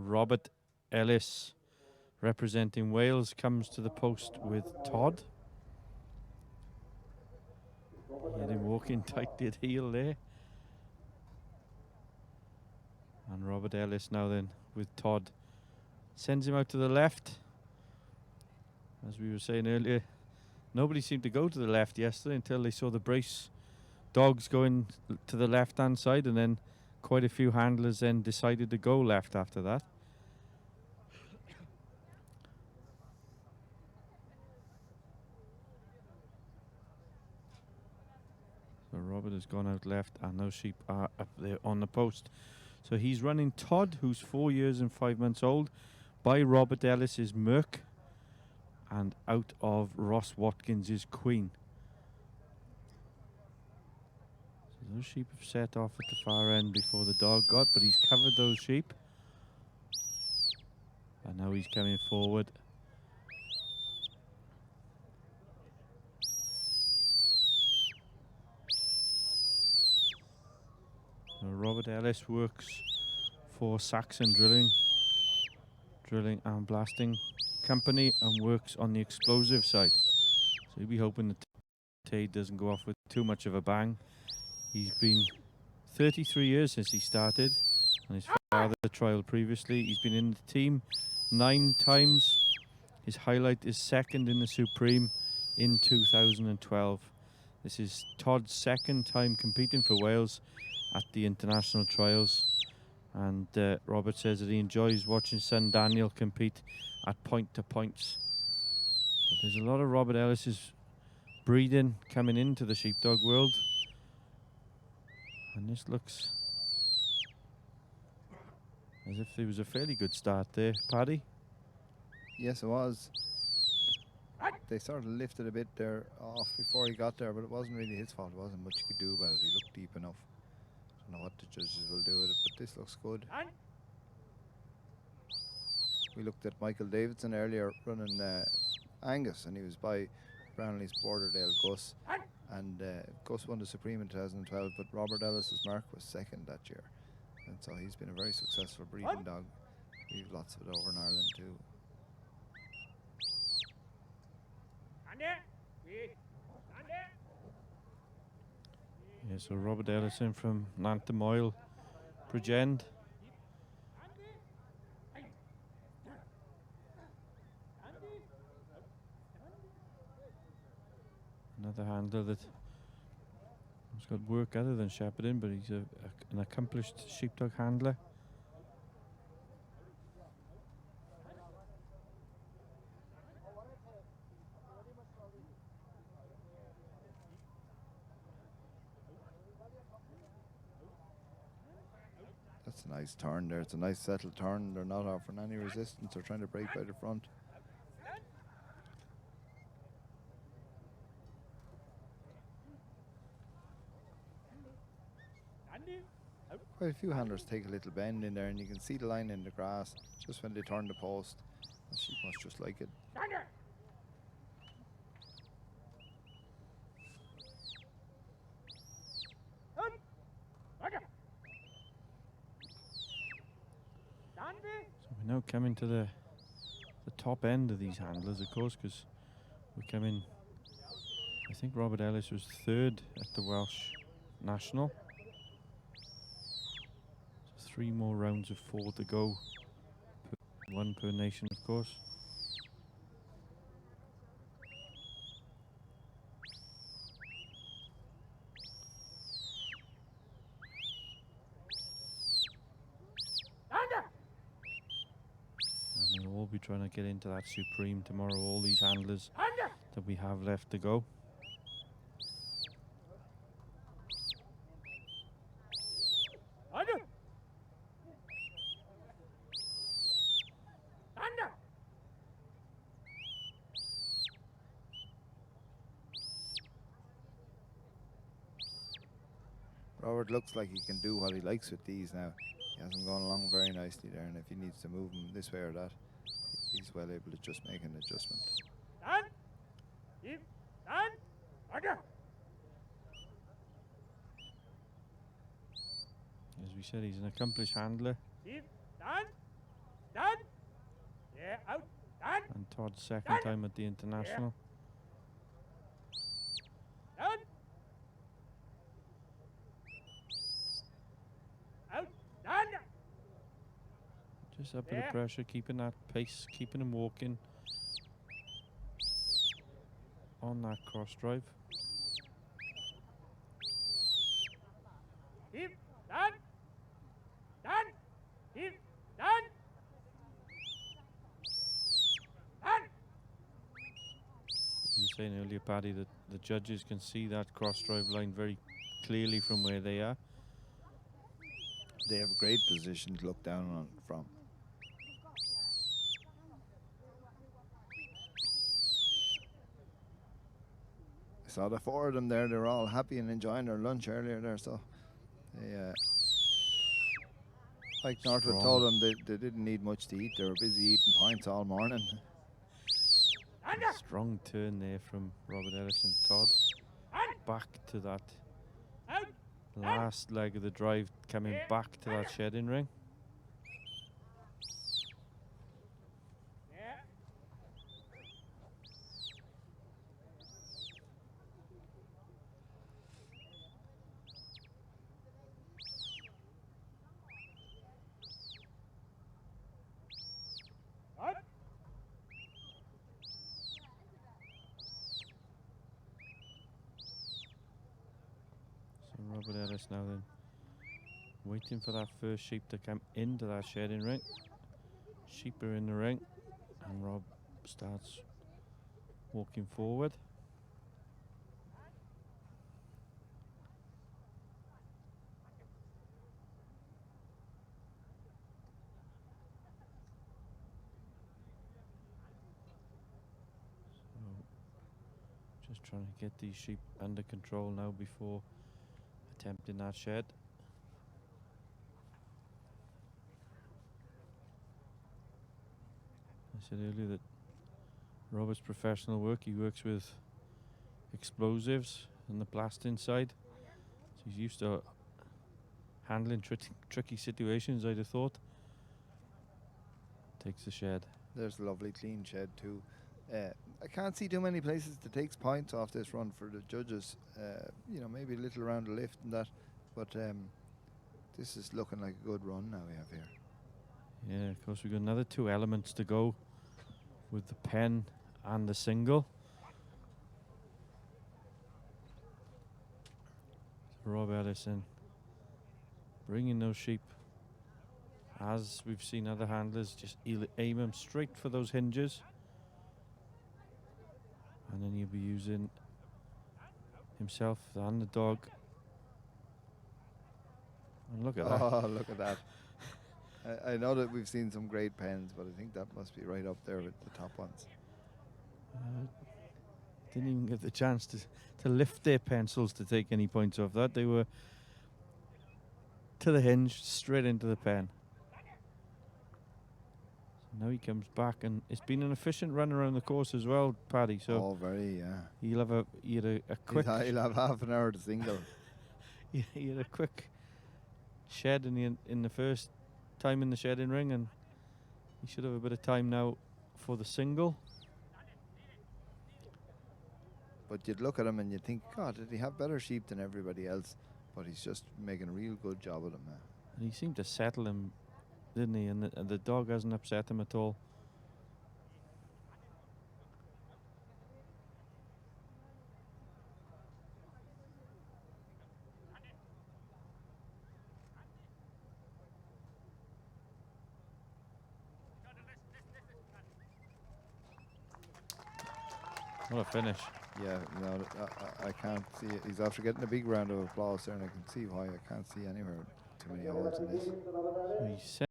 Robert Ellis, representing Wales, comes to the post with Tod. He had him walking tightly at heel there. And Robert Ellis now then with Tod. Sends him out to the left. As we were saying earlier, nobody seemed to go to the left yesterday until they saw the brace dogs going to the left-hand side, and then quite a few handlers then decided to go left after that. So Robert has gone out left, and those sheep are up there on the post. So he's running Tod, who's 4 years and 5 months old, by Robert Ellis's Merc, and out of Ross Watkins's Queen. So those sheep have set off at the far end before the dog got, but he's covered those sheep. And now he's coming forward. Robert Ellis works for Saxon Drilling and Blasting Company, and works on the explosive side. So he'll be hoping that Tade doesn't go off with too much of a bang. He's been 33 years since he started, and his father trial previously. He's been in the team 9 times. His highlight is second in the Supreme in 2012. This is Todd's second time competing for Wales at the international trials, and Robert says that he enjoys watching son Daniel compete at point-to-points. But there's a lot of Robert Ellis's breeding coming into the sheepdog world, and this looks as if there was a fairly good start there, Paddy. Yes, it was. They sort of lifted a bit there off before he got there, but it wasn't really his fault. It wasn't much you could do about it. He looked deep enough. I don't know what the judges will do with it, but this looks good. We looked at Michael Davidson earlier running Angus, and he was by Brownlee's Borderdale Gus. And Gus won the Supreme in 2012, but Robert Ellis's Mark was second that year. And so he's been a very successful breeding dog. We have lots of it over in Ireland too. Yeah, so Robert Ellison from Nantamoyle, Bridgend. Another handler that has got work other than shepherding, but he's an accomplished sheepdog handler. That's a nice turn there. It's a nice settled turn. They're not offering any resistance. They're trying to break by the front. Quite a few handlers take a little bend in there, and you can see the line in the grass just when they turn the post. The sheep must just like it. So we're now coming to the top end of these handlers, of course, because we're coming. I think Robert Ellis was 3rd at the Welsh National. 3 more rounds of 4 to go. 1 per nation, of course. And they'll all be trying to get into that Supreme tomorrow, all these handlers that we have left to go. Robert looks like he can do what he likes with these now. He has them going along very nicely there, and if he needs to move them this way or that, he's well able to just make an adjustment. As we said, he's an accomplished handler. Todd's second time at the international. Just a bit of pressure, keeping that pace, keeping him walking on that cross drive. You were saying earlier, Paddy, that the judges can see that cross drive line very clearly from where they are. They have a great position to look down on from. I saw the four of them there. They were all happy and enjoying their lunch earlier there. So they, like Northwood told them, they didn't need much to eat. They were busy eating pints all morning. Strong turn there from Robert Ellis and Todd. Back to that last leg of the drive, coming back to that shedding ring. Robert Ellis now then waiting for that first sheep to come into that shedding ring. Sheep are in the ring and Rob starts walking forward. So just trying to get these sheep under control now before attempting that shed. I said earlier that Robert's professional work, he works with explosives and the blasting side. So he's used to handling tricky situations, I'd have thought. Takes the shed. There's a lovely clean shed too. I can't see too many places that takes points off this run for the judges. You know, maybe a little around the lift and that, but this is looking like a good run now we have here. Yeah, of course we've got another two elements to go with the pen and the single. So Rob Ellison bringing those sheep, as we've seen other handlers, just aim them straight for those hinges. And then you'll be using himself and the dog. And look at that. Oh, look at that. I know that we've seen some great pens, but I think that must be right up there with the top ones. Didn't even get the chance to lift their pencils to take any points off that. They were to the hinge, straight into the pen. Now he comes back, and it's been an efficient run around the course as well, Paddy. So oh, very, yeah. He had a quick. He'll have half an hour to single. He had a quick shed in the first time in the shedding ring, and he should have a bit of time now for the single. But you'd look at him and you'd think, God, did he have better sheep than everybody else? But he's just making a real good job of them now. And he seemed to settle him, didn't he? And the dog hasn't upset him at all. What a finish. Yeah, no, I can't see it. He's after getting a big round of applause there, and I can see why. I can't see anywhere too many holes in this. He